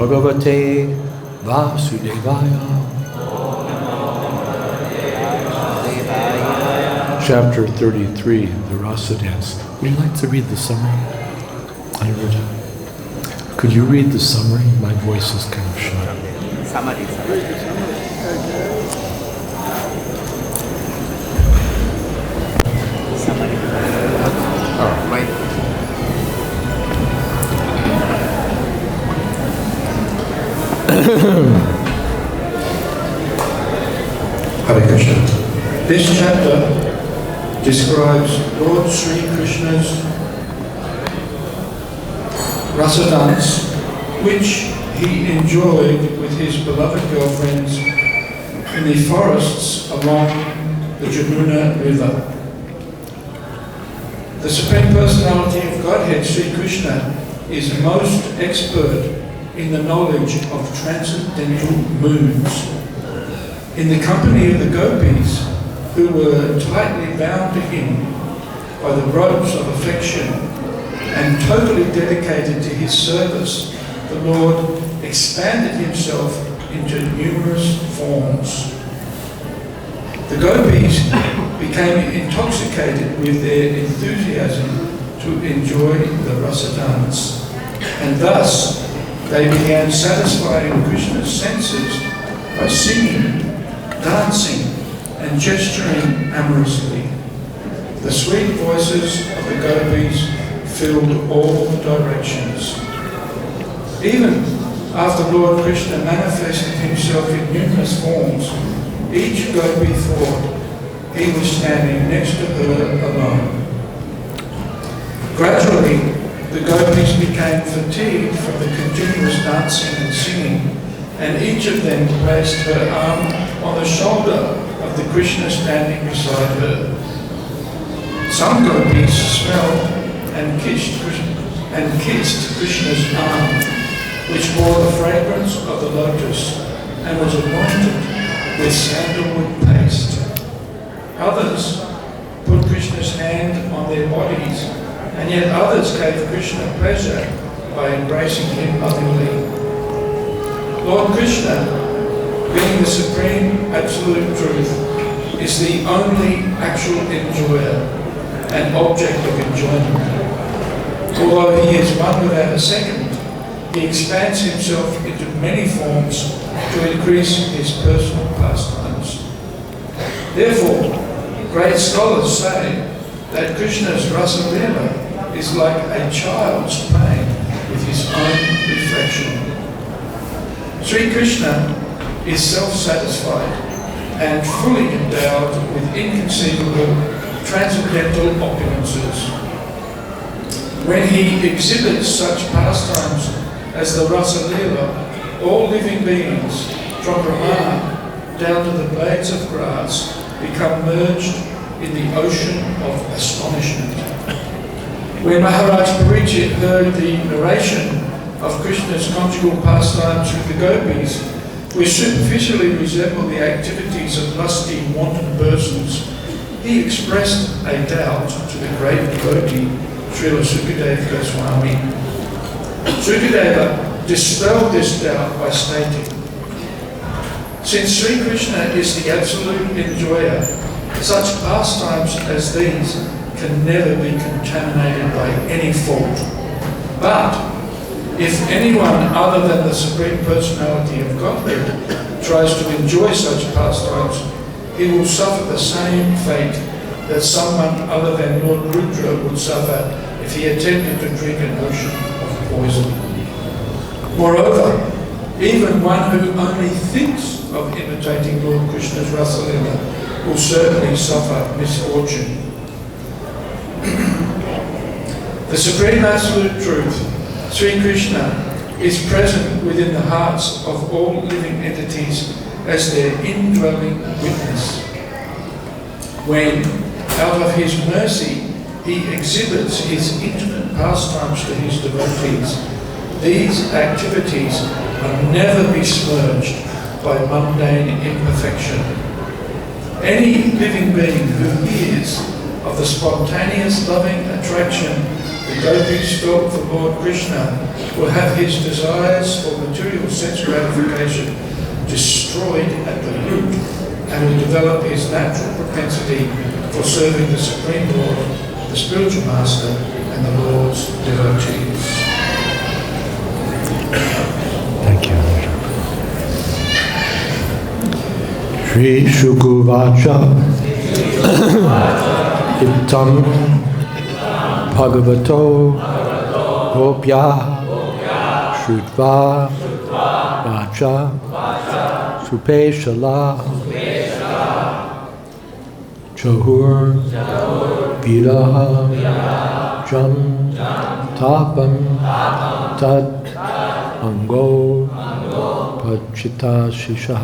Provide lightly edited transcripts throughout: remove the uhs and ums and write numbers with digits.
Bhagavate Vasudevaya. Chapter 33, the Rasa Dance. Would you like to read the summary? Could you read the summary? My voice is kind of shy. Summary. Oh, right. Hare Krishna. This chapter describes Lord Sri Krishna's rasa dance, which he enjoyed with his beloved girlfriends in the forests along the Jamuna River. The Supreme Personality of Godhead, Śrī Krishna, is most expert in the knowledge of transcendental moods. In the company of the gopis, who were tightly bound to him by the ropes of affection and totally dedicated to his service, the Lord expanded himself into numerous forms. The gopis became intoxicated with their enthusiasm to enjoy the rasa dance, and thus they began satisfying Krishna's senses by singing, dancing, and gesturing amorously. The sweet voices of the gopis filled all directions. Even after Lord Krishna manifested himself in numerous forms, each gopi thought he was standing next to her alone. Gradually, the gopis became fatigued from the continuous dancing and singing, and each of them placed her arm on the shoulder of the Krishna standing beside her. Some gopis smelled and kissed Krishna's arm, which bore the fragrance of the lotus and was anointed with sandalwood paste. Others put Krishna's hand on their bodies, and yet others gave Krishna pleasure by embracing him lovingly. Lord Krishna, being the supreme absolute truth, is the only actual enjoyer and object of enjoyment. Although he is one without a second, he expands himself into many forms to increase his personal pastimes. Therefore, great scholars say that Krishna's rasa lila is like a child's playing with his own reflection. Sri Krishna is self-satisfied and fully endowed with inconceivable transcendental opulences. When he exhibits such pastimes as the rasa lila, all living beings, from Brahma down to the blades of grass, become merged in the ocean of astonishment. When Maharaj Parikshit heard the narration of Krishna's conjugal pastimes with the gopis, which superficially resemble the activities of lusty, wanton persons, he expressed a doubt to the great devotee, Śrī Śukadeva Gosvāmī. Śukadeva dispelled this doubt by stating, since Sri Krishna is the absolute enjoyer, such pastimes as these can never be contaminated by any fault. But if anyone other than the Supreme Personality of Godhead tries to enjoy such pastimes, he will suffer the same fate that someone other than Lord Rudra would suffer if he attempted to drink an ocean of poison. Moreover, even one who only thinks of imitating Lord Krishna's rasa lila will certainly suffer misfortune. The Supreme Absolute Truth, Sri Krishna, is present within the hearts of all living entities as their indwelling witness. When, out of his mercy, he exhibits his intimate pastimes to his devotees, these activities will never besmirched by mundane imperfection. Any living being who hears of the spontaneous loving attraction the gopis felt for Lord Krishna will have his desires for material sense gratification destroyed at the root and will develop his natural propensity for serving the Supreme Lord, the spiritual master, and the Lord's devotees. Thank you. Śrī Śukadeva ittham bhagavato gopyaḥ śrutvā vācaḥ su-peśalāḥ jahur viraha-jaṁ tāpaṁ tad-aṅgopacitāśiṣaḥ.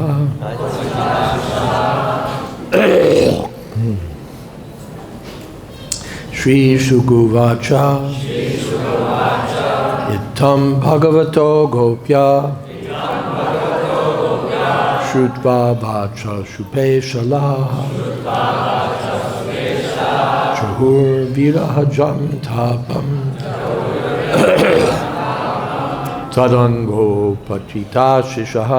Śrī Śukadeva ittham bhagavato gopyaḥ śrutvā vācaḥ su-peśalāḥ jahur viraha-jam tāpaṁ tad-aṅgopacitāśiṣaḥ.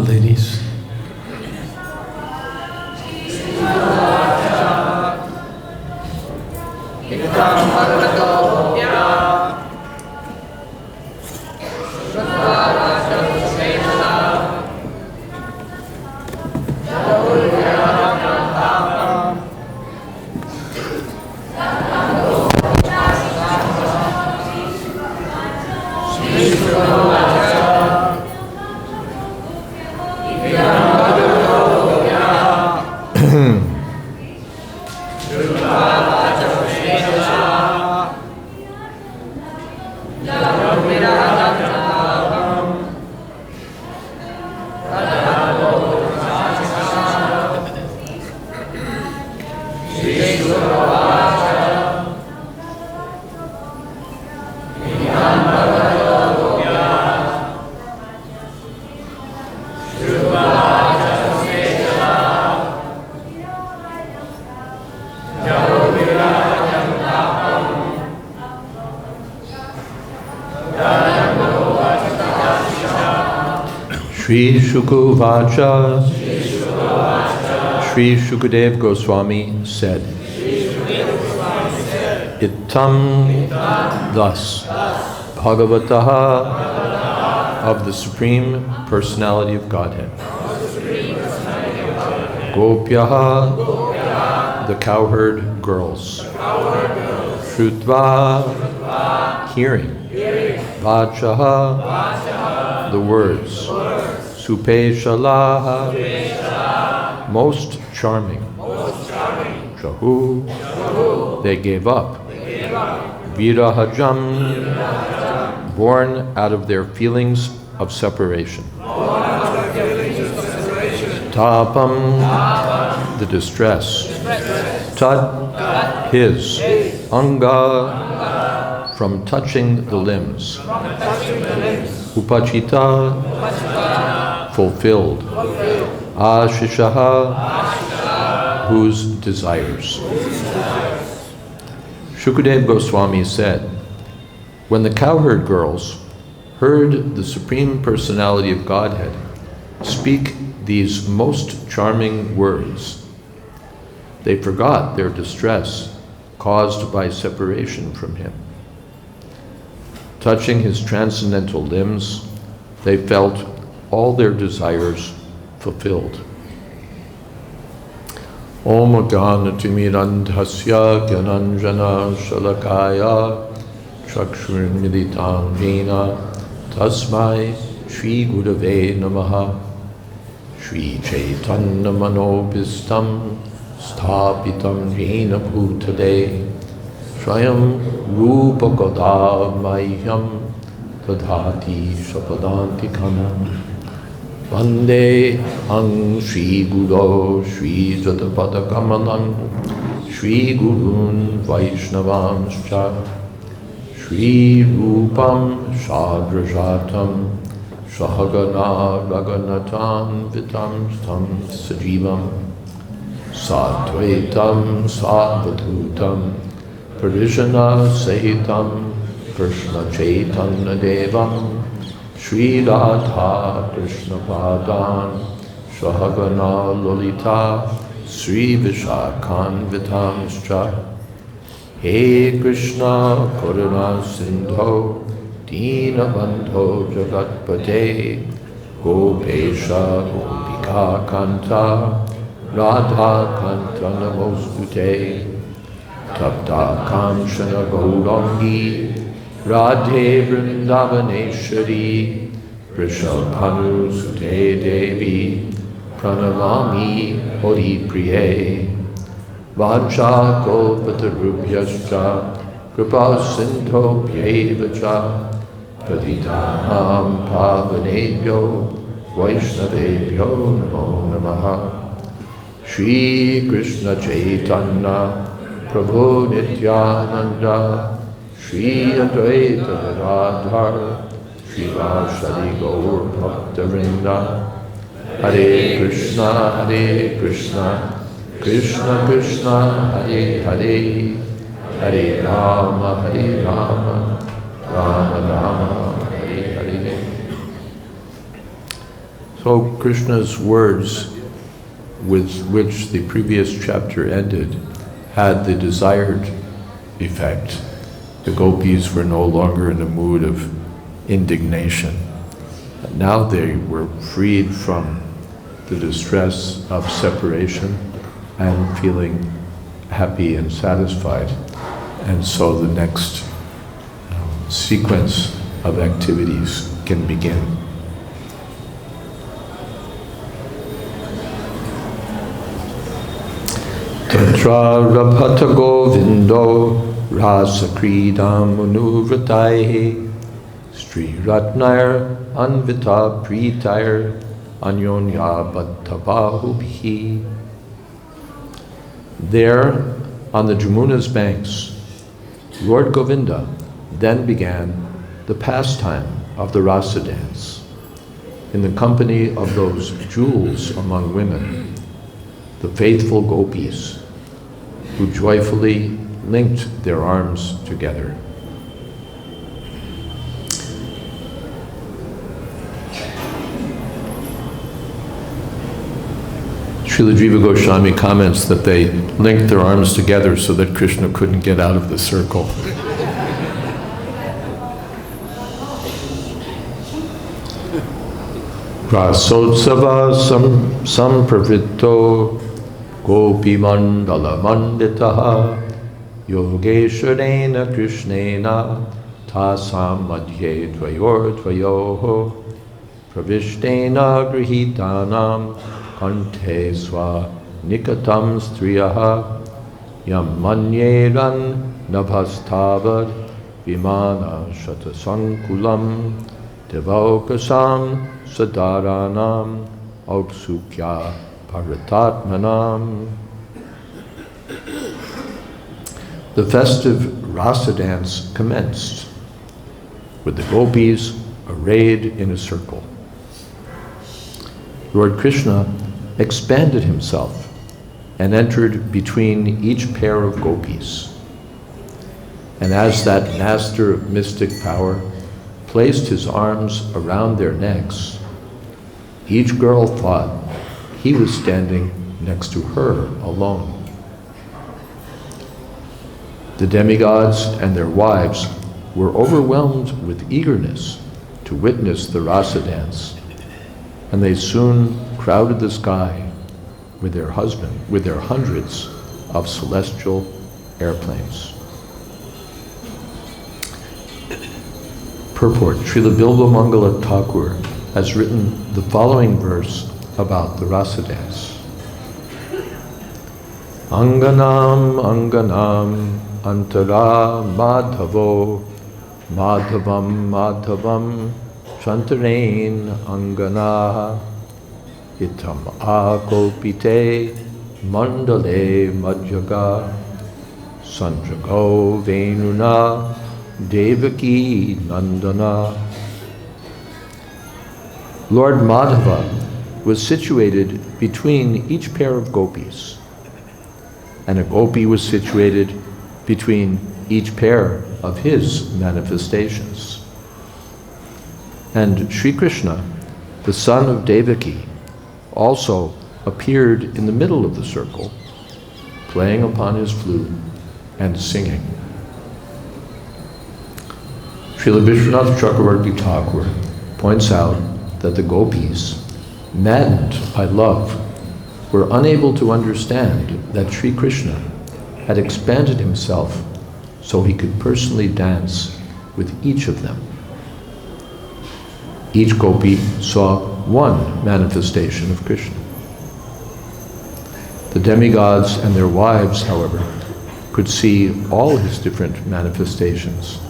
Ladies. Śrī Śukadeva Śrī Śukadeva Gosvāmī said, Ittham, thus, bhagavataḥ of the Supreme Personality of Godhead. Gopyaḥ, the cowherd girls. Śrutvā, hearing. Vācaḥ, the words. Su-peśalāḥ, most charming. jahur, they gave up. Viraha-jaṁ, born out of their feelings of separation. Tāpaṁ, the distress. Tad, his. Aṅga, from touching the limbs. Upacita, fulfilled. Āśiṣaḥ, whose desires. Śukadeva Gosvāmī said, when the cowherd girls heard the Supreme Personality of Godhead speak these most charming words, they forgot their distress caused by separation from him. Touching his transcendental limbs, they felt all their desires fulfilled. Om Gyanatimirandhasya Gyananjana Shalakaya Chakshurmilitam Jena Tasmai Shri Gurave Namaha Shri Chaitanya Manobhistam Sthapitam Jena Bhutale Swayam Rupa Godamahyam Tadhati Shapadantikam Vande Ang Shri Guru Shri Jatapadakamalam Shri Gurun Vaishnavanscha Shri Rupam Shadrajatam Sahagana Raghunatan Vitam Stam Sajivam Satvaitam Sadvadutam Parishana Sahitam Krishna Chaitanya Devam Shri Radha Krishna Padan Sahagana Lolita Sri Vishakhan Vitamscha He Krishna Karuna Sindho Dina Bandho Jagatpate Gopesha Gopika Kanta Radha Kanta Namostute Tapta Kamshana Gaurangi Radhe Vrindavaneshwari Vrishabhanu Sute Devi Pranamami Hori Priye Vacha Kalpatarubhyascha Kripa Sindho Bhyevacha Patitanam Pavanebhyo Vaishnavebhyo Namo Namaha Shri Krishna Chaitanya Prabhu Nityananda Shri Advaita Gadadhar Shri Vāsadi Gaur Bhakta Vrinda Hare Krishna Krishna Krishna Hare Hare Hare Rama Rama Rama Hare Hare. So Krishna's words with which the previous chapter ended had the desired effect. The gopis were no longer in a mood of indignation. Now they were freed from the distress of separation and feeling happy and satisfied. And so the next sequence of activities can begin. Tatra Rabhata Govindo Rasa Kridam Manuvrataihi Sri Ratnair Anvita Pritair Anyonya Bhattavahubhi. There, on the Jamuna's banks, Lord Govinda then began the pastime of the rasa dance in the company of those jewels among women, the faithful gopis, who joyfully linked their arms together. Srila Jiva Goswami comments that they linked their arms together so that Krishna couldn't get out of the circle. Rasotsava sampravritto gopi mandala manditaha yogeshwarena krishnena tasam madhye dvayor dvayoho pravishtena grihitanam kante swa nikatam striyaha yam manyeran nabhastavad vimana shatasankulam devokasam sadaranam auksukya paratatmanam. The festive rasa dance commenced, with the gopis arrayed in a circle. Lord Krishna expanded himself and entered between each pair of gopis. And as that master of mystic power placed his arms around their necks, each girl thought he was standing next to her alone. The demigods and their wives were overwhelmed with eagerness to witness the rasa dance, and they soon crowded the sky with their hundreds of celestial airplanes. Purport. Srila Bilba Mangala Thakur has written the following verse about the rasa dance. Anganam anganam antara madhavo madhavam madhavam shantarain angana itthaṁ akopite mandale madhyaga sanjago venuna devaki nandana. Lord Madhava was situated between each pair of gopis, and a gopi was situated between each pair of his manifestations. And Sri Krishna, the son of Devaki, also appeared in the middle of the circle, playing upon his flute and singing. Srila Vishwanath Chakravarti Thakur points out that the gopis, maddened by love, were unable to understand that Sri Krishna had expanded himself so he could personally dance with each of them. Each gopi saw one manifestation of Krishna. The demigods and their wives, however, could see all his different manifestations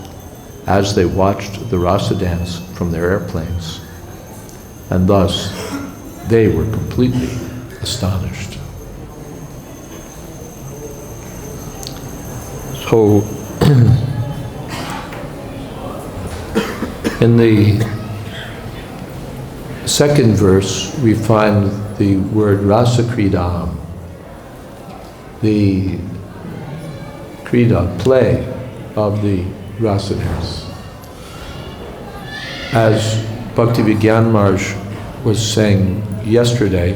as they watched the rasa dance from their airplanes, and thus they were completely astonished. So, in the second verse, we find the word rasa kridam, the krida, play of the rasa dance. As Bhakti Vigyan Maharaj was saying yesterday,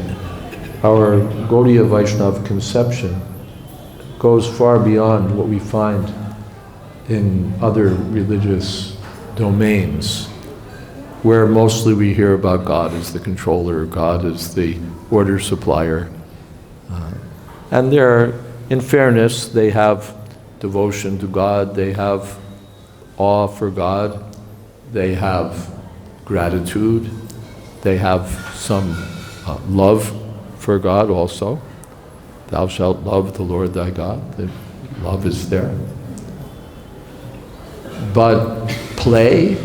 our Gaudiya Vaishnava conception goes far beyond what we find in other religious domains, where mostly we hear about God as the controller, God as the order supplier. And there, in fairness, they have devotion to God, they have awe for God, they have gratitude, they have some love for God also. Thou shalt love the Lord thy God. The love is there. But play,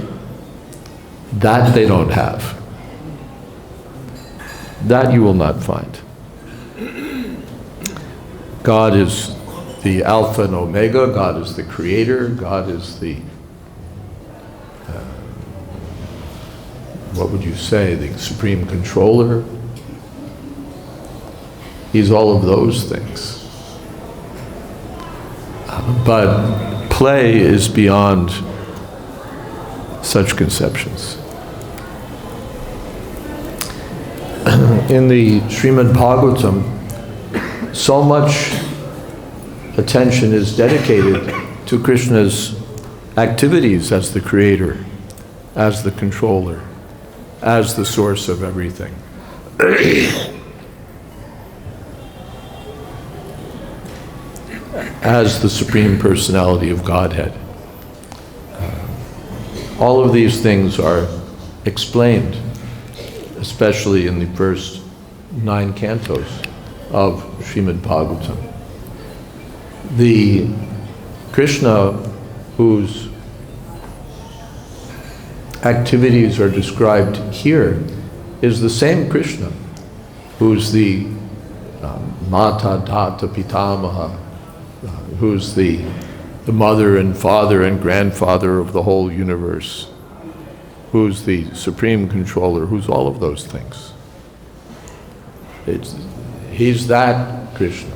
that they don't have. That you will not find. God is the Alpha and Omega, God is the Creator, God is the, what would you say, the Supreme Controller. He's all of those things. But play is beyond such conceptions. In the Srimad Bhagavatam, so much attention is dedicated to Krishna's activities as the creator, as the controller, as the source of everything. As the Supreme Personality of Godhead. All of these things are explained, especially in the first 9 cantos of Srimad Bhagavatam. The Krishna whose activities are described here is the same Krishna who's the Mata Data Pitamaha, who's the mother and father and grandfather of the whole universe, who's the supreme controller, who's all of those things. He's that Krishna.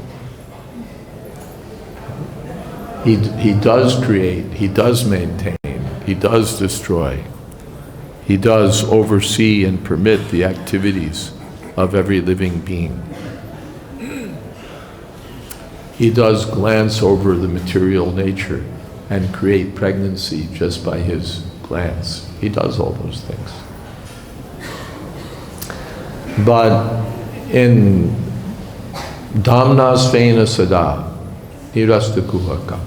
He does create, he does maintain, he does destroy, he does oversee and permit the activities of every living being. He does glance over the material nature and create pregnancy just by his glance. He does all those things. But in Dhamnas Vena Sada, Nirasta Kuhaka,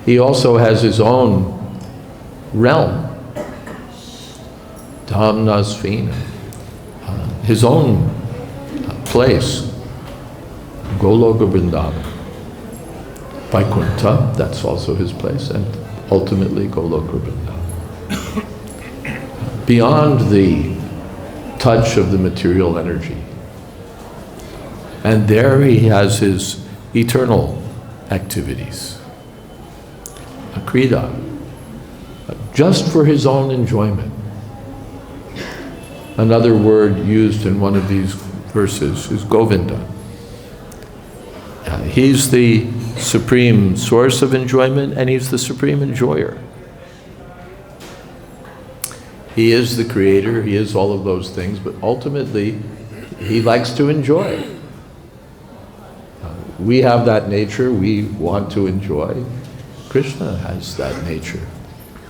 he also has his own realm, Dhamnas Vena, his own place, Goloka Vrindavan. Vaikuntha, that's also his place, and ultimately Goloka Vrindavan. Beyond the touch of the material energy. And there he has his eternal activities. A krida, just for his own enjoyment. Another word used in one of these verses is Govinda. He's the supreme source of enjoyment and he's the supreme enjoyer. He is the creator, he is all of those things, but ultimately he likes to enjoy. We have that nature, we want to enjoy. Krishna has that nature.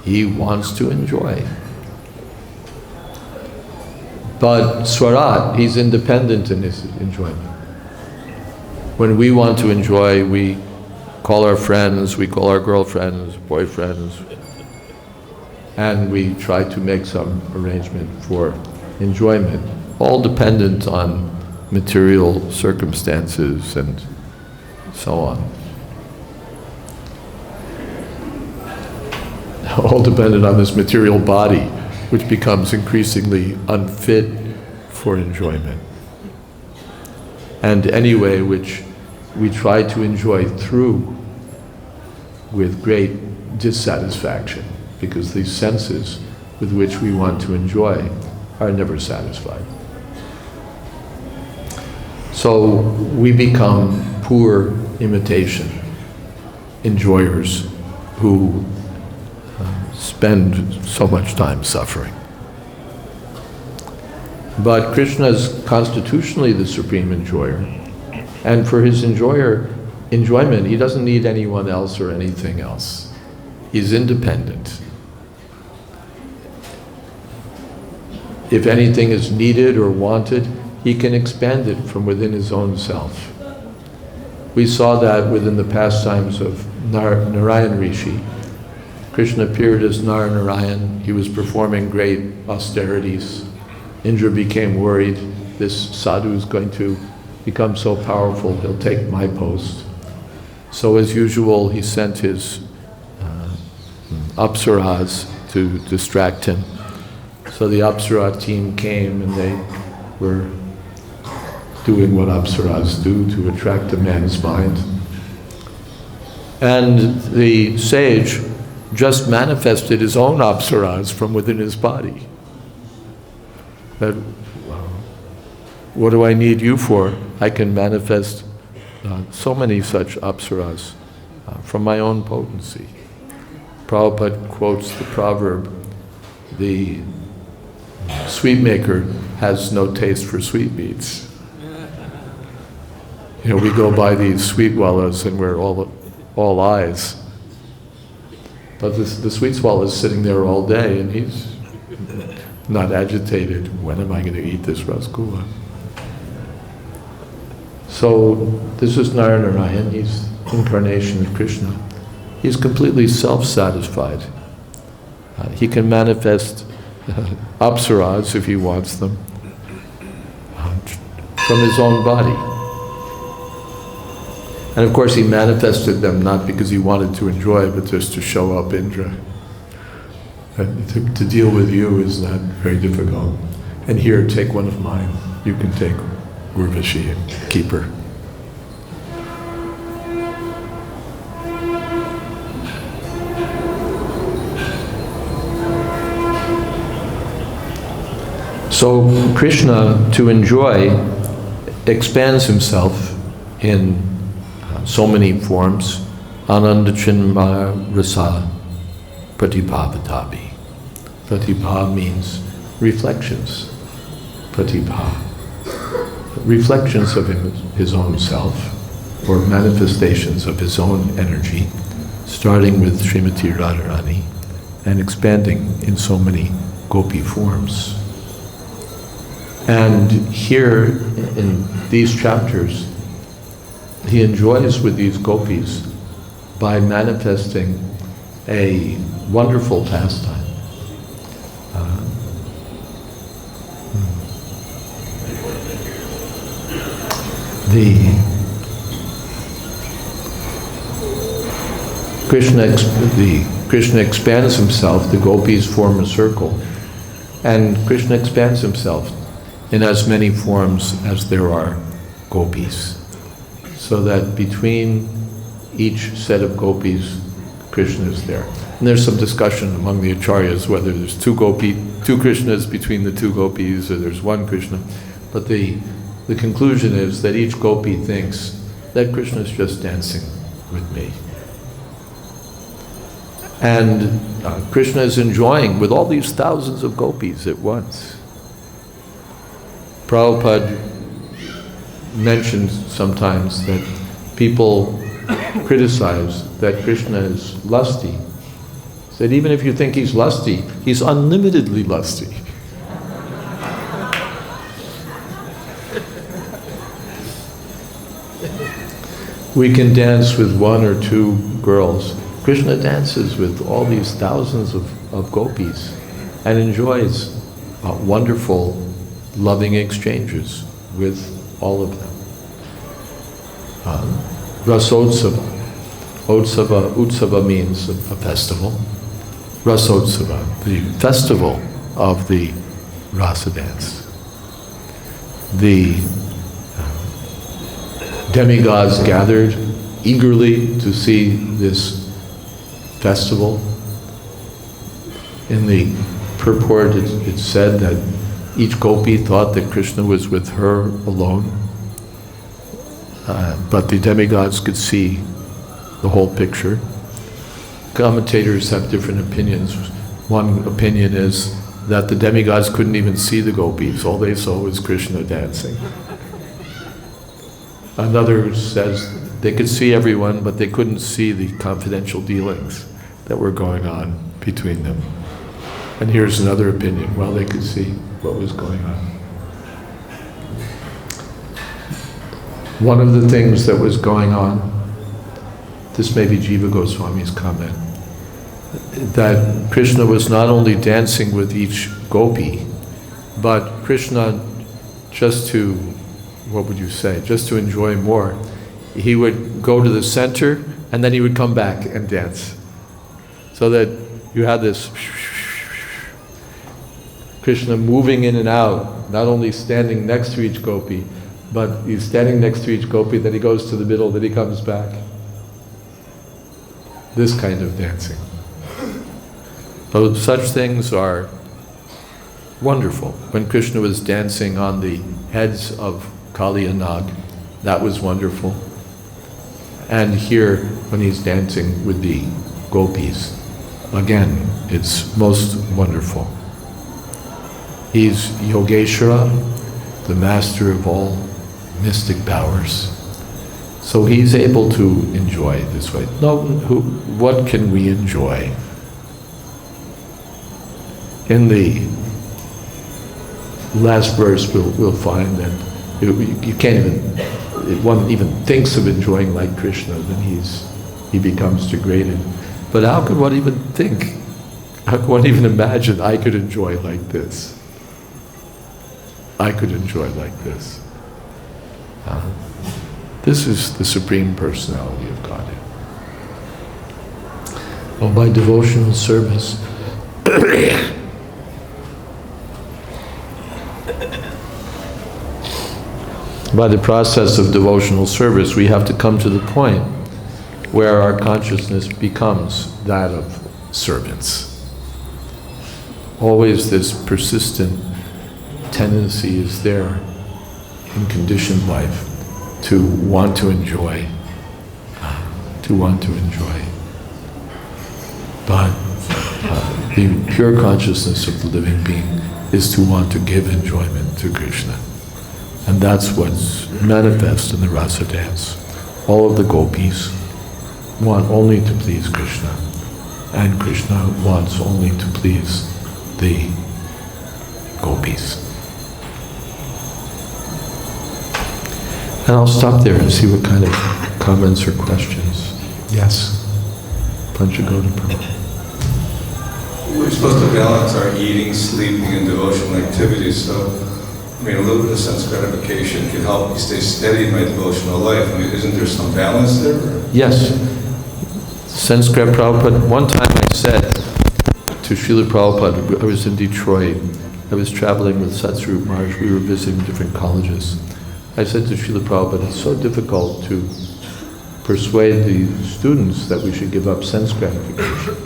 He wants to enjoy. But Swarat, he's independent in his enjoyment. When we want to enjoy, we call our friends, we call our girlfriends, boyfriends, and we try to make some arrangement for enjoyment, all dependent on material circumstances and so on. All dependent on this material body, which becomes increasingly unfit for enjoyment. And anyway, which we try to enjoy through with great dissatisfaction, because these senses with which we want to enjoy are never satisfied. So we become poor imitation enjoyers who spend so much time suffering. But Krishna is constitutionally the supreme enjoyer, and for his enjoyment, he doesn't need anyone else or anything else. He's independent. If anything is needed or wanted, he can expand it from within his own self. We saw that within the pastimes of Narayan Rishi. Krishna appeared as Narayan. He was performing great austerities. Indra became worried. This sadhu is going to become so powerful, he'll take my post. So as usual, he sent his apsaras to distract him. So the apsara team came and they were doing what apsaras do to attract a man's mind. And the sage just manifested his own apsaras from within his body. That, what do I need you for? I can manifest so many such apsaras from my own potency. Prabhupada quotes the proverb, the sweet maker has no taste for sweetmeats. You know, we go by these sweet wallas and we're all eyes. But the sweet swallow is sitting there all day and he's not agitated. When am I going to eat this rasgulla? So this is Narayan. He's incarnation of Krishna. He's completely self-satisfied. He can manifest apsaras if he wants them from his own body. And of course he manifested them not because he wanted to enjoy, but just to show up Indra. And to deal with you is not very difficult. And here, take one of mine. You can take Urvashi and keep her. So Krishna, to enjoy, expands himself in so many forms. Ananda chinmaya rasa pratibhavatapi. Pratibha means reflections. Pratibha. Reflections of his own self, or manifestations of his own energy, starting with Srimati Radharani and expanding in so many gopi forms. And here in these chapters, he enjoys with these gopis by manifesting a wonderful pastime. Krishna expands himself, the gopis form a circle, and Krishna expands himself in as many forms as there are gopis. So that between each set of gopis, Krishna is there. And there's some discussion among the acharyas whether there's two Krishnas between the two gopis, or there's one Krishna. But the conclusion is that each gopi thinks that Krishna is just dancing with me. And Krishna is enjoying with all these thousands of gopis at once. Prabhupada mentions sometimes that people criticize that Krishna is lusty. He said, even if you think he's lusty, he's unlimitedly lusty. We can dance with one or two girls. Krishna dances with all these thousands of gopis and enjoys wonderful, loving exchanges with all of them. Rasotsava. Utsava means a festival. Rasotsava, the festival of the rasa dance. The demigods gathered eagerly to see this festival. In the purport it's said that each gopi thought that Krishna was with her alone, but the demigods could see the whole picture. Commentators have different opinions. One opinion is that the demigods couldn't even see the gopis, all they saw was Krishna dancing. Another says they could see everyone, but they couldn't see the confidential dealings that were going on between them. And here's another opinion, well, they could see what was going on. One of the things that was going on, this may be Jiva Goswami's comment, that Krishna was not only dancing with each gopi, but Krishna, just to, what would you say, just to enjoy more, he would go to the center and then he would come back and dance. So that you had this Krishna moving in and out, not only standing next to each gopi, but he's standing next to each gopi, then he goes to the middle, then he comes back. This kind of dancing. So such things are wonderful. When Krishna was dancing on the heads of Kali and Nag, that was wonderful. And here, when he's dancing with the gopis, again, it's most wonderful. He's Yogeshwara, the master of all mystic powers. So he's able to enjoy this way. No, what can we enjoy? In the last verse, we'll find that you can't even, if one even thinks of enjoying like Krishna, then he becomes degraded. But how could one even think? How could one even imagine I could enjoy like this? I could enjoy like this. This is the Supreme Personality of Godhead. Well, by devotional service, by the process of devotional service, we have to come to the point where our consciousness becomes that of servants. Always this persistent tendency is there in conditioned life to want to enjoy, But the pure consciousness of the living being is to want to give enjoyment to Krishna. And that's what's manifest in the rasa dance. All of the gopis want only to please Krishna, and Krishna wants only to please the gopis. And I'll stop there and see what kind of comments or questions. Yes? Panchagota Prabhu. We're supposed to balance our eating, sleeping, and devotional activities, so a little bit of sense gratification can help me stay steady in my devotional life. Isn't there some balance there? Yes. Sense Prabhupada, one time I said to Srila Prabhupada, I was in Detroit, I was traveling with Satsvarup Maharaj, we were visiting different colleges. I said to Srila Prabhupada, it's so difficult to persuade the students that we should give up sense gratification.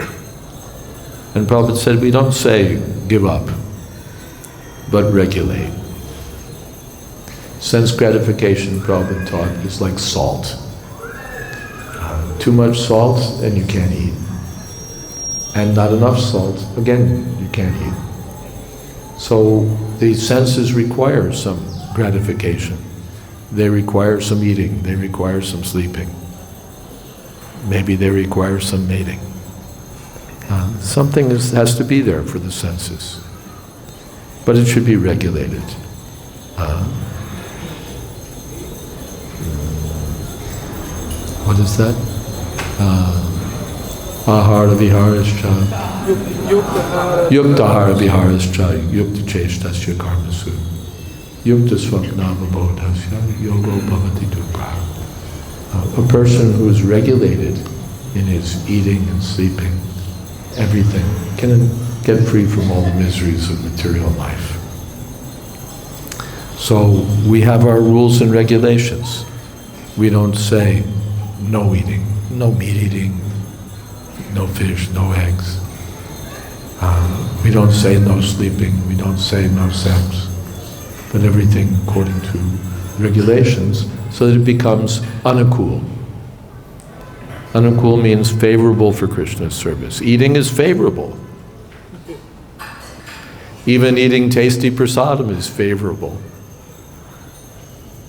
And Prabhupada said, we don't say give up, but regulate. Sense gratification, Prabhupada taught, is like salt. Too much salt and you can't eat. And not enough salt, again, you can't eat. So the senses require some gratification. They require some eating, they require some sleeping. Maybe they require some mating. Something has to be there for the senses. But it should be regulated. What is that? Ahara viharascha. Yuktahara viharascha. Yukta cheshtasya karmasu. Yukta swapnavabodhasya. Yogo bhavati dukkha. A person who is regulated in his eating and sleeping, everything, can get free from all the miseries of material life. So we have our rules and regulations. We don't say no eating, no meat eating, no fish, no eggs. We don't say no sleeping, we don't say no sex, but everything according to regulations so that it becomes anukul. Anukul means favorable for Krishna's service. Eating is favorable. Even eating tasty prasadam is favorable.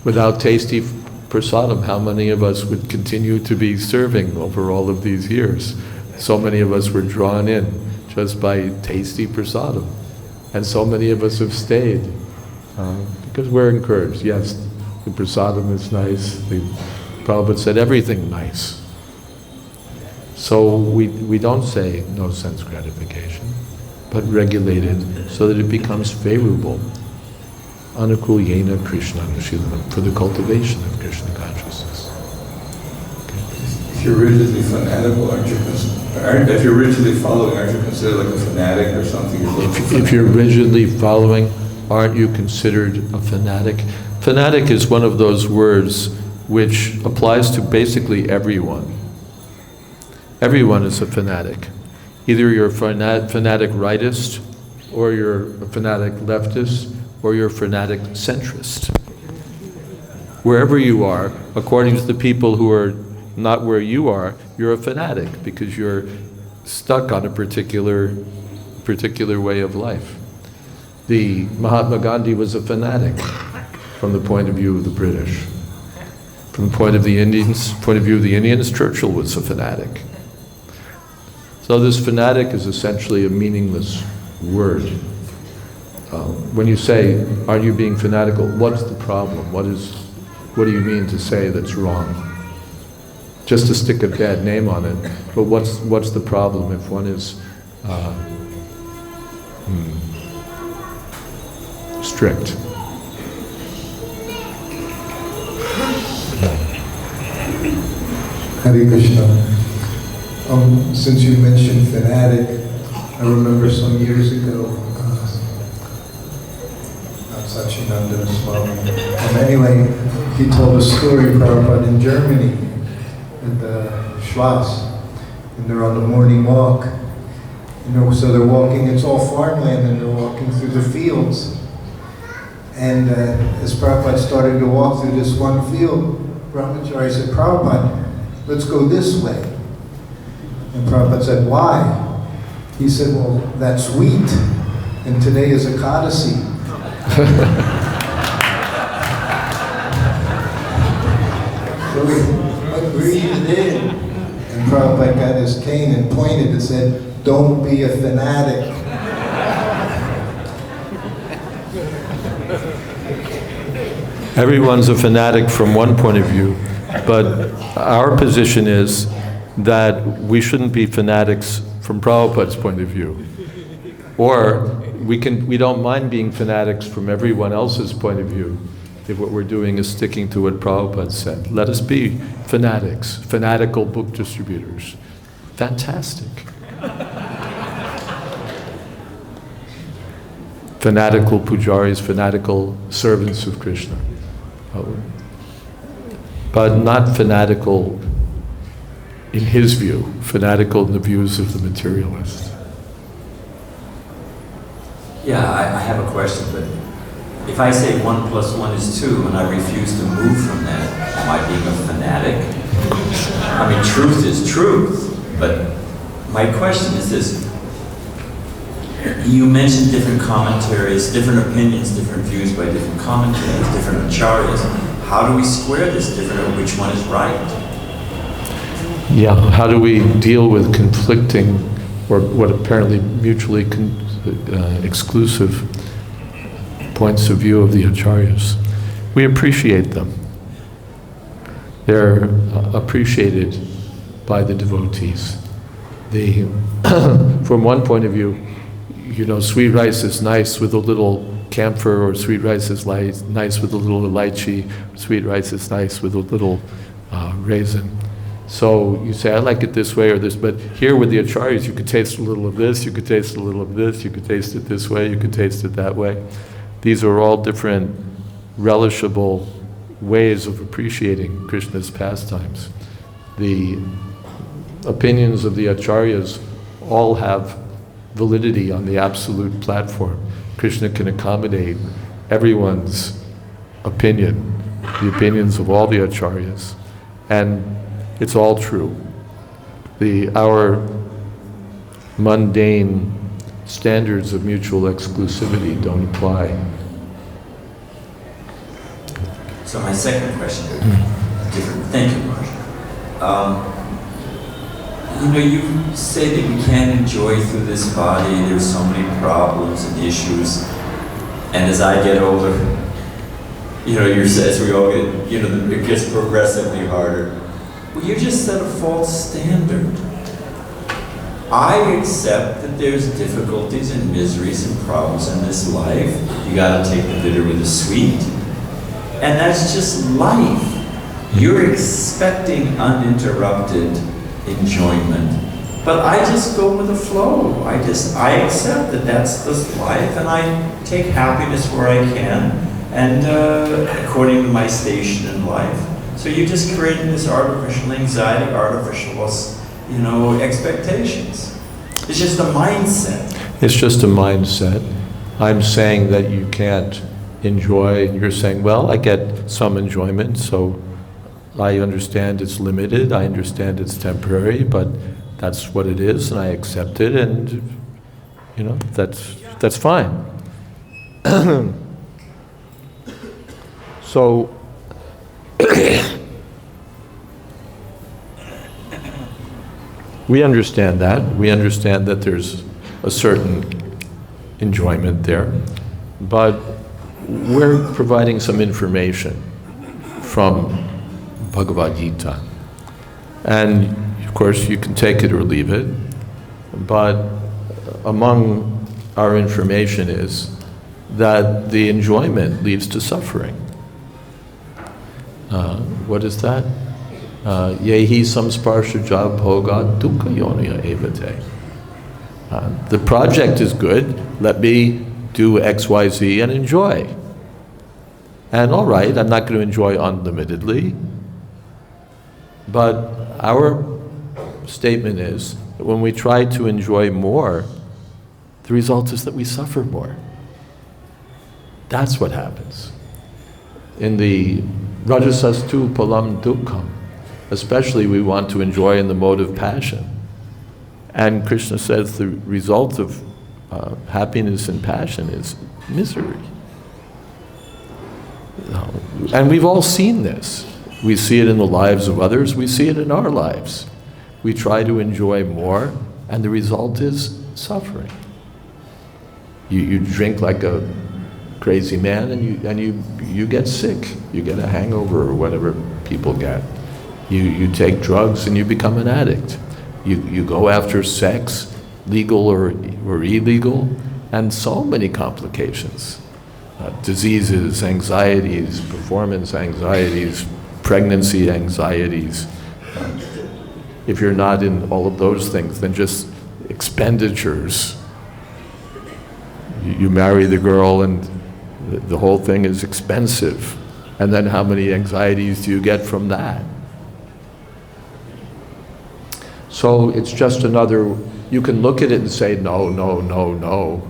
Without tasty prasadam, how many of us would continue to be serving over all of these years? So many of us were drawn in just by tasty prasadam. And so many of us have stayed because we're encouraged. Yes, the prasadam is nice. The Prabhupada said everything nice. So we don't say no sense gratification, but regulate it so that it becomes favorable. Anukul yena Krishna for the cultivation of Krishna consciousness. If you're rigidly fanatical, if you're rigidly following, aren't you considered like a fanatic or something? If you're rigidly following, aren't you considered a fanatic? Fanatic is one of those words which applies to basically everyone. Everyone is a fanatic. Either you're a fanatic rightist, or you're a fanatic leftist, or you're a fanatic centrist. Wherever you are, according to the people who are not where you are, you're a fanatic because you're stuck on a particular way of life. The Mahatma Gandhi was a fanatic from the point of view of the British. From the point of the Indians, Churchill was a fanatic. So this fanatic is essentially a meaningless word. When you say, "Are you being fanatical?" What's the problem? What do you mean to say that's wrong? Just to stick a bad name on it. But what's the problem if one is strict? Hare Krishna. Since you mentioned fanatic, I remember some years ago, Sachinanda Swami. And anyway, he told a story, Prabhupada, in Germany, at the Schloss, and they're on the morning walk. So they're walking, it's all farmland, and they're walking through the fields. And as Prabhupada started to walk through this one field, Brahmachari said, Prabhupada, let's go this way. And Prabhupada said, why? He said, well, that's wheat, and today is Ekadasi. So we breathed in, and Prabhupada got his cane and pointed and said, don't be a fanatic. Everyone's a fanatic from one point of view, but our position is that we shouldn't be fanatics from Prabhupada's point of view. Or we don't mind being fanatics from everyone else's point of view if what we're doing is sticking to what Prabhupada said. Let us be fanatics, fanatical book distributors. Fantastic. Fanatical pujaris, fanatical servants of Krishna. But not fanatical in his view, fanatical in the views of the materialist. Yeah, I have a question, but if I say 1 + 1 is 2 and I refuse to move from that, am I being a fanatic? I mean, truth is truth, but my question is this. You mentioned different commentaries, different opinions, different views by different commentaries, different acharyas. How do we square this different, which one is right? Yeah, how do we deal with conflicting, or what apparently mutually exclusive points of view of the acharyas? We appreciate them. They're appreciated by the devotees. From one point of view, sweet rice is nice with a little camphor, or sweet rice is nice with a little lychee, sweet rice is nice with a little raisin. So you say, I like it this way or this, but here with the acharyas, you could taste a little of this, you could taste a little of this, you could taste it this way, you could taste it that way. These are all different relishable ways of appreciating Krishna's pastimes. The opinions of the acharyas all have validity on the absolute platform. Krishna can accommodate everyone's opinion, the opinions of all the acharyas, and it's all true. Our mundane standards of mutual exclusivity don't apply. So my second question, different. Thank you, Marsha. You say that we can't enjoy through this body. There's so many problems and issues, and as I get older, as we all get, it gets progressively harder. Well, you just set a false standard. I accept that there's difficulties and miseries and problems in this life. You got to take the bitter with the sweet. And that's just life. You're expecting uninterrupted enjoyment. But I just go with the flow. I accept that that's this life, and I take happiness where I can, and according to my station in life. So you're just creating this artificial anxiety, artificial, expectations. It's just a mindset. It's just a mindset. I'm saying that you can't enjoy, and you're saying, well, I get some enjoyment, so I understand it's limited, I understand it's temporary, but that's what it is, and I accept it, and that's fine. So we understand that. We understand that there's a certain enjoyment there, but we're providing some information from Bhagavad-Gita. And of course you can take it or leave it, but among our information is that the enjoyment leads to suffering. What is that? Yehi samsparshaja bhoga dukkha yoniya evate. The project is good. Let me do X, Y, Z and enjoy. And all right, I'm not going to enjoy unlimitedly. But our statement is that when we try to enjoy more, the result is that we suffer more. That's what happens. In the rajasastu palam dukkham, especially we want to enjoy in the mode of passion. And Krishna says the result of happiness and passion is misery. And we've all seen this. We see it in the lives of others, we see it in our lives. We try to enjoy more, and the result is suffering. You drink like a crazy man, and you get sick. You get a hangover or whatever people get. You take drugs and you become an addict. You go after sex, legal or illegal, and so many complications. Diseases, anxieties, performance anxieties, pregnancy anxieties. If you're not in all of those things, then just expenditures. You marry the girl and the whole thing is expensive. And then how many anxieties do you get from that? So it's just another, you can look at it and say, no, no, no, no.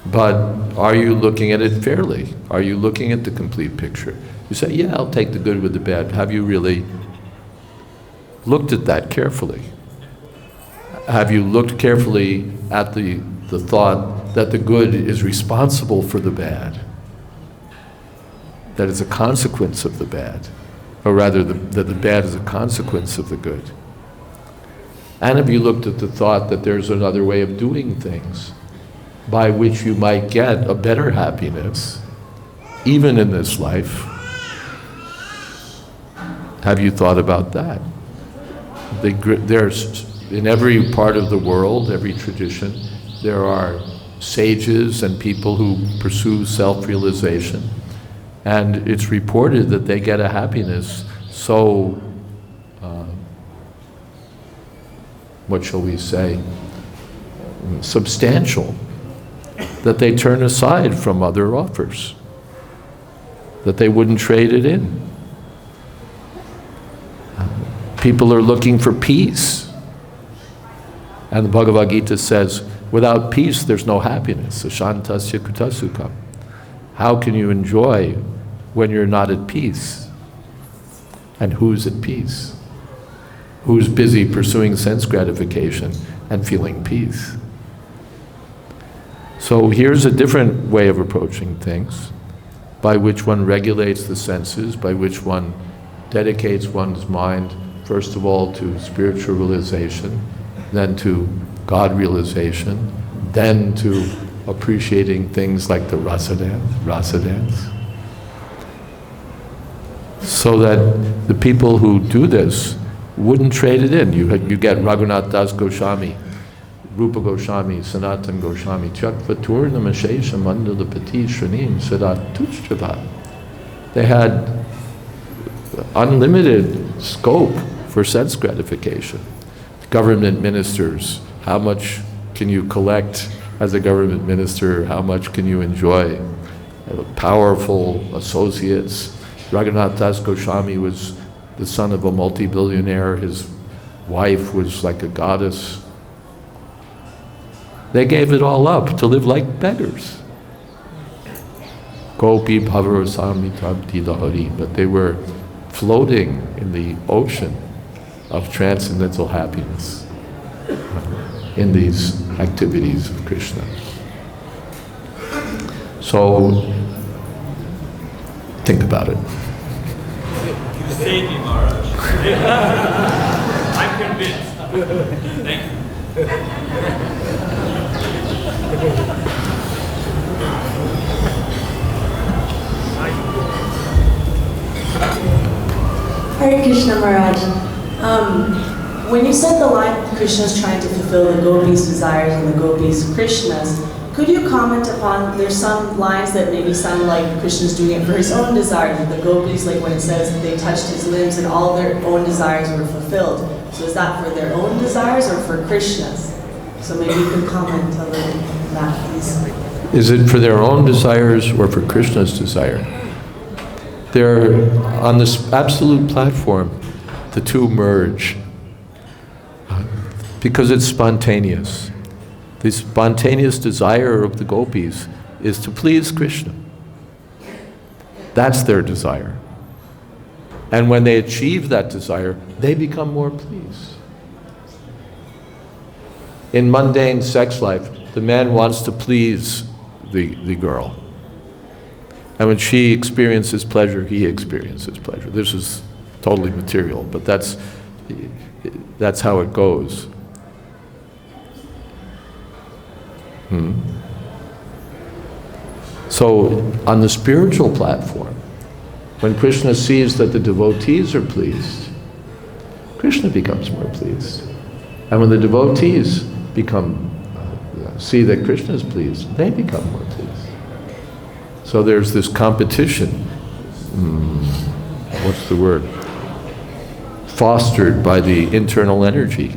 But are you looking at it fairly? Are you looking at the complete picture? You say, yeah, I'll take the good with the bad. Have you really looked at that carefully? Have you looked carefully at the thought that the good is responsible for the bad? That it's a consequence of the bad, or rather that the bad is a consequence of the good. And have you looked at the thought that there's another way of doing things by which you might get a better happiness, even in this life? Have you thought about that? There's, in every part of the world, every tradition, there are sages and people who pursue self-realization, and it's reported that they get a happiness so, what shall we say, substantial, that they turn aside from other offers, that they wouldn't trade it in. People are looking for peace. And the Bhagavad-Gita says, without peace there's no happiness. Ashantasya kutasukam. How can you enjoy when you're not at peace? And who's at peace? Who's busy pursuing sense gratification and feeling peace? So here's a different way of approaching things, by which one regulates the senses, by which one dedicates one's mind, first of all, to spiritual realization, then to God realization, then to appreciating things like the rasa dance. So that the people who do this wouldn't trade it in. You get Raghunath Das Gosvāmī, Rupa Gosvāmī, Sanatan Gosvāmī, Chakvaturna Mashesha Mandala Pati Shranim Sadat Tuchtrava. They had unlimited scope for sense gratification. Government ministers, how much can you collect as a government minister? How much can you enjoy? Powerful associates. Raghunath Das Gosvāmī was the son of a multi-billionaire. His wife was like a goddess. They gave it all up to live like beggars. Gopi bhavarasami tabdi lahari. But they were floating in the ocean of transcendental happiness in these activities of Krishna. So, think about it. You saved me, Maharaj. I'm convinced. Thank you. Hare Krishna, Maharaj. When you said the line Krishna's trying to fulfill the gopis' desires and the gopis' Krishna's, Could you comment upon, there's some lines that maybe sound like Krishna's doing it for his own desires, with the gopis, like when it says that they touched his limbs and all their own desires were fulfilled. So is that for their own desires or for Krishna's? So maybe you could comment a little on that, please. Is it for their own desires or for Krishna's desire? They're on this absolute platform, the two merge. Because it's spontaneous. The spontaneous desire of the gopis is to please Krishna. That's their desire. And when they achieve that desire, they become more pleased. In mundane sex life, the man wants to please the girl. And when she experiences pleasure, he experiences pleasure. This is totally material, but that's how it goes. So, on the spiritual platform, when Krishna sees that the devotees are pleased, Krishna becomes more pleased. And when the devotees see that Krishna is pleased, they become more pleased. So there's this competition, what's the word? Fostered by the internal energy,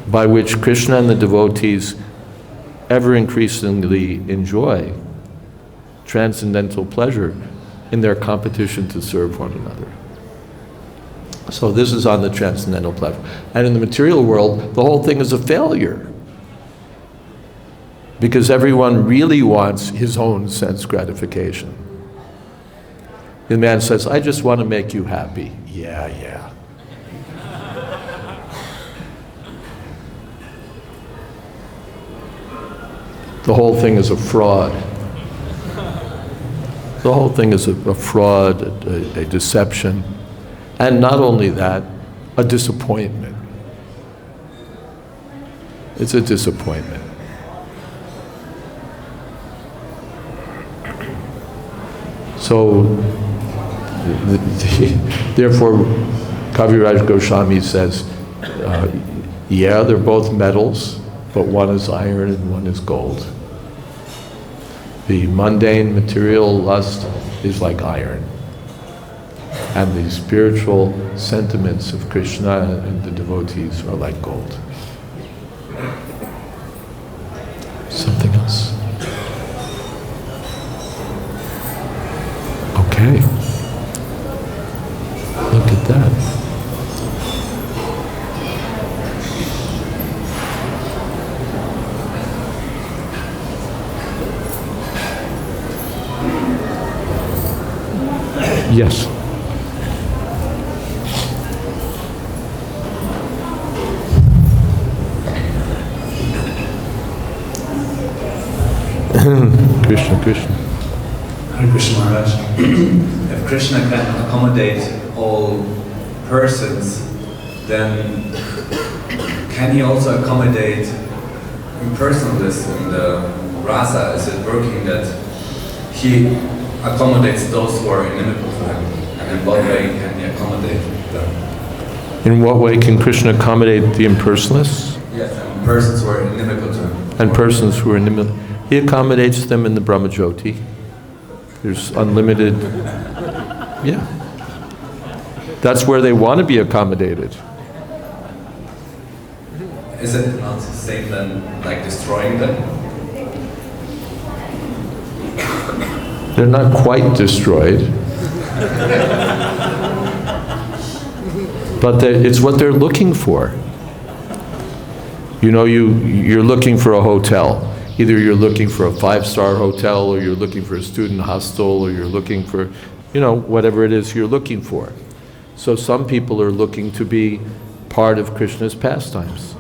by which Krishna and the devotees ever increasingly enjoy transcendental pleasure in their competition to serve one another. So this is on the transcendental platform. And in the material world, the whole thing is a failure. Because everyone really wants his own sense gratification. The man says, I just want to make you happy. Yeah. The whole thing is a fraud. The whole thing is a fraud, a deception. And not only that, a disappointment. It's a disappointment. So, therefore, Kaviraj Goswami says, yeah, they're both metals, but one is iron and one is gold. The mundane material lust is like iron. And the spiritual sentiments of Krishna and the devotees are like gold. Something else? Okay. Look at that. Yes. Krishna. Hare Krishna Maharaj. If Krishna can accommodate all persons, then can he also accommodate impersonalists in the rasa? Is it working that he accommodates those who are inimical to him? And in what way can he accommodate them? In what way can Krishna accommodate the impersonalists? Yes, and persons who are inimical to him. And persons who are inimical. He accommodates them in the Brahmajyoti. There's unlimited, yeah. That's where they want to be accommodated. Is it not the same than like destroying them? They're not quite destroyed. But it's what they're looking for. You know, you're looking for a hotel. Either you're looking for a 5-star hotel, or you're looking for a student hostel, or you're looking for, whatever it is you're looking for. So some people are looking to be part of Krishna's pastimes.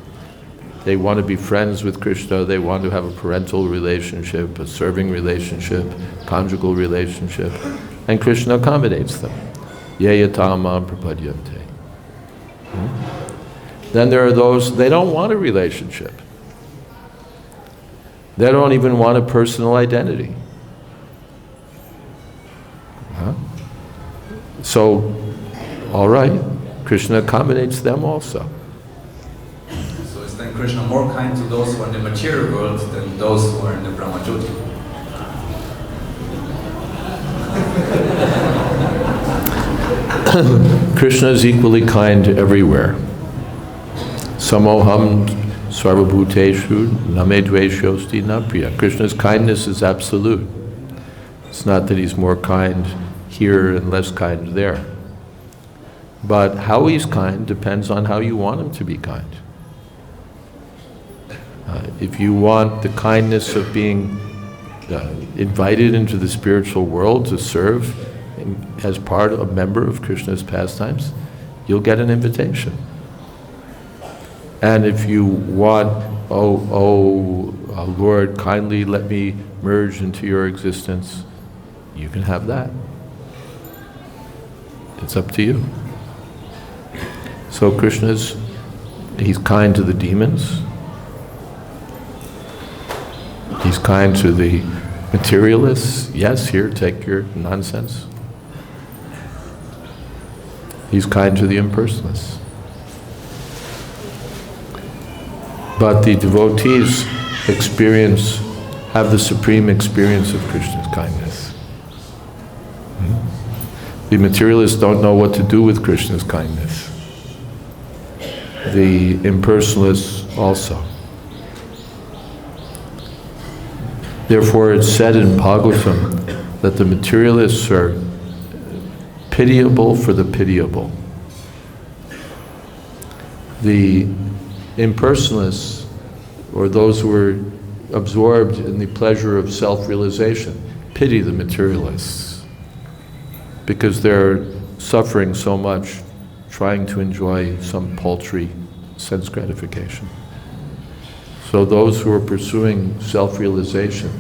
They want to be friends with Krishna, they want to have a parental relationship, a serving relationship, conjugal relationship, and Krishna accommodates them. Yaya-tāmaṁ prapadyante. Then there are those, they don't want a relationship. They don't even want a personal identity. So, all right, Krishna accommodates them also. So is then Krishna more kind to those who are in the material world than those who are in the Brahmajyoti? Krishna is equally kind everywhere. Samoham sarvabhuteshu name dveshyosti na priya. Krishna's kindness is absolute. It's not that he's more kind here and less kind there. But how he's kind depends on how you want him to be kind. If you want the kindness of being invited into the spiritual world to serve as part of a member of Krishna's pastimes, you'll get an invitation. And if you want, Lord, kindly let me merge into your existence, you can have that. It's up to you. So he's kind to the demons. He's kind to the materialists. Yes, here, take your nonsense. He's kind to the impersonalists. But the devotees have the supreme experience of Krishna's kindness. The materialists don't know what to do with Krishna's kindness. The impersonalists also. Therefore, it's said in Bhagavatam that the materialists are pitiable for the pitiable. The impersonalists, or those who are absorbed in the pleasure of self-realization, pity the materialists because they're suffering so much trying to enjoy some paltry sense gratification. So those who are pursuing self-realization,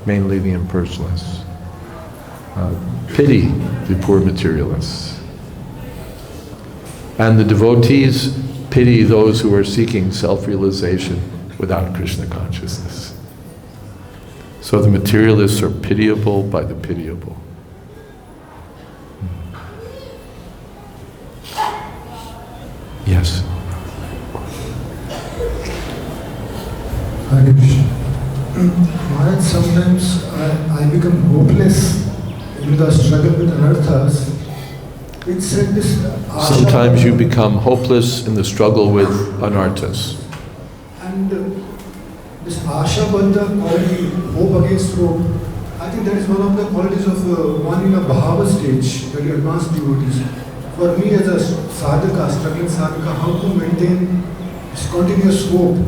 mainly the impersonalists, pity the poor materialists. And the devotees pity those who are seeking self-realization without Krishna consciousness. So the materialists are pitiable by the pitiable. Yes. Hare Krishna. Maharaj, sometimes I become hopeless in the struggle with anarthas. It said this. Sometimes you become hopeless in the struggle with anarthas. And this Ashabandha quality, hope against hope, I think that is one of the qualities of one in a bhava stage, very advanced devotees. For me as a sadhaka, struggling sadhaka, how to maintain this continuous hope?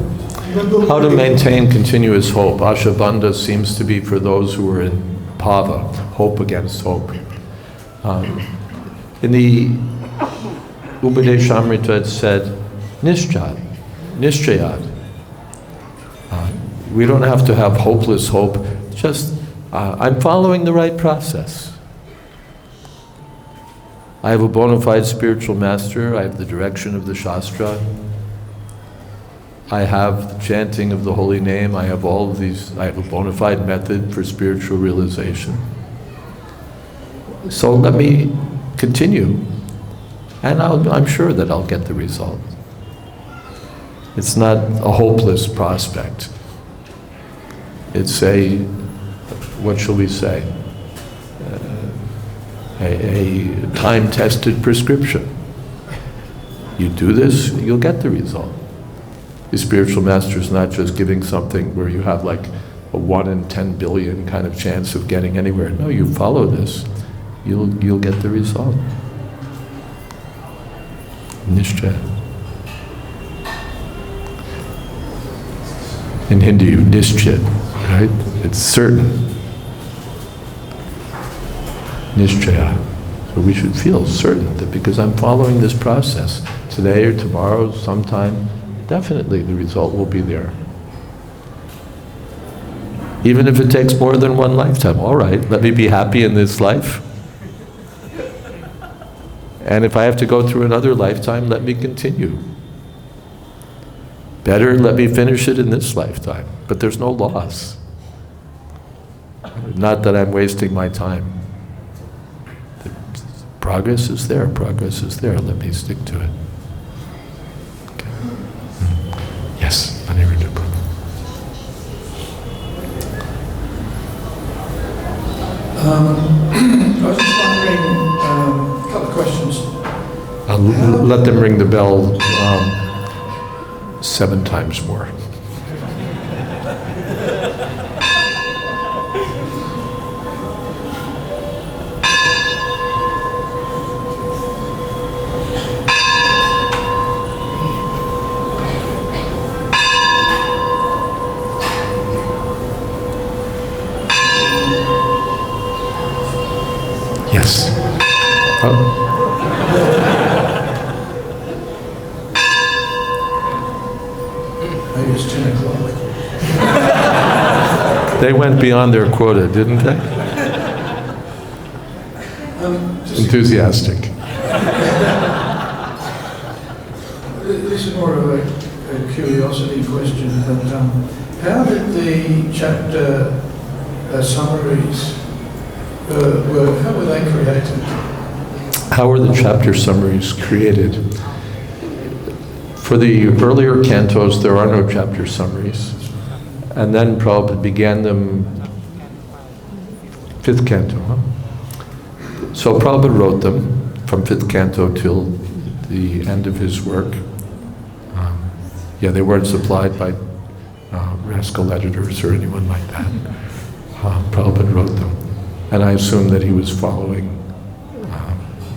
How to maintain continuous hope? Ashabandha seems to be for those who are in bhava, hope against hope. In the Upadeshamrita it said, Nishchayat. We don't have to have hopeless hope, just I'm following the right process. I have a bona fide spiritual master, I have the direction of the Shastra, I have the chanting of the holy name, I have all of these, I have a bona fide method for spiritual realization. So let me continue, and I'm sure that I'll get the result. It's not a hopeless prospect. It's a, what shall we say, a time-tested prescription. You do this, you'll get the result. The spiritual master is not just giving something where you have like a 1 in 10 billion kind of chance of getting anywhere. No, you follow this, you'll get the result. Nishchaya. In Hindi, nishchit, right? It's certain. Nishchaya. So we should feel certain that because I'm following this process, today or tomorrow, sometime, definitely the result will be there. Even if it takes more than one lifetime, all right, let me be happy in this life. And if I have to go through another lifetime, let me continue. Better, let me finish it in this lifetime. But there's no loss. Not that I'm wasting my time. Progress is there, let me stick to it. Okay. I was just wondering, a couple of questions. Let them ring the bell 7 times more. Yes. Maybe it's 10 o'clock. They went beyond their quota, didn't they? Just Enthusiastic. This is more of a curiosity question, but how did the chapter summaries how were they created? How were the chapter summaries created? For the earlier cantos, there are no chapter summaries. And then Prabhupada began them 5th canto. So Prabhupada wrote them from 5th canto till the end of his work. They weren't supplied by rascal editors or anyone like that. Prabhupada wrote them. And I assume that he was following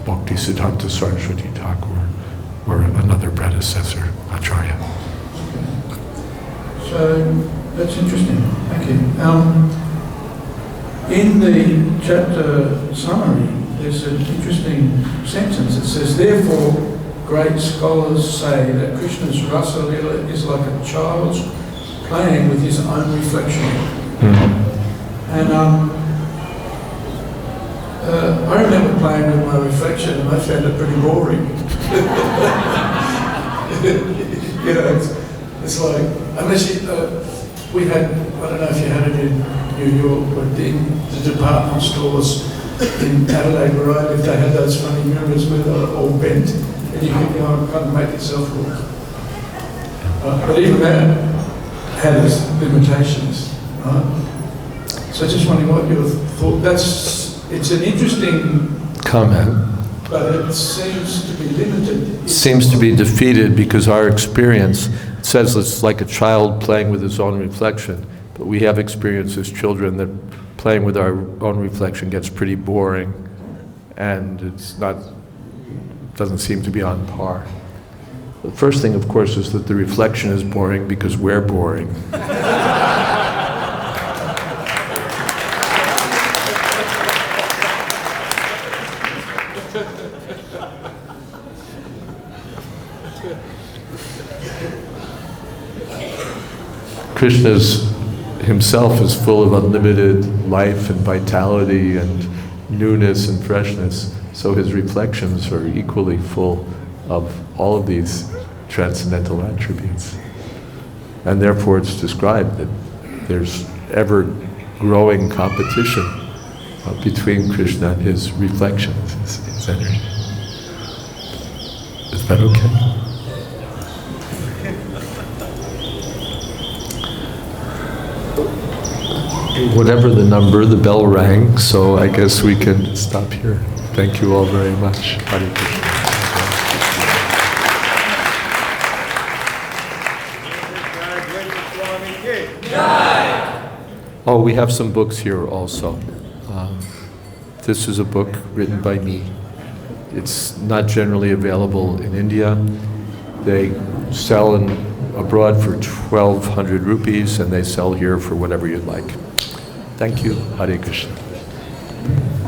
Bhakti Siddhanta Saraswati Thakur or another predecessor, Acharya. So that's interesting. Thank you. In the chapter summary, there's an interesting sentence. It says, "Therefore, great scholars say that Krishna's Rasa Lila is like a child's playing with his own reflection." And I remember playing with my reflection and I found it pretty boring. It's like, unless you, we had, I don't know if you had it in New York, but in the department stores in Adelaide where I lived, they had those funny mirrors where they were all bent and you could kind of make yourself look. But even that had its limitations, right? So just wondering what you thought. It's an interesting comment. But it seems to be limited. Seems to be defeated because our experience says it's like a child playing with his own reflection. But we have experience as children that playing with our own reflection gets pretty boring and doesn't seem to be on par. The first thing, of course, is that the reflection is boring because we're boring. Krishna himself is full of unlimited life and vitality and newness and freshness, so his reflections are equally full of all of these transcendental attributes. And therefore it's described that there's ever-growing competition between Krishna and his reflections, his energy. Is that okay? Whatever the number, the bell rang, so I guess we can stop here. Thank you all very much. Hare Krishna. Oh, we have some books here also. This is a book written by me. It's not generally available in India. They sell abroad for 1,200 rupees and they sell here for whatever you'd like. Thank you. Hare Krishna.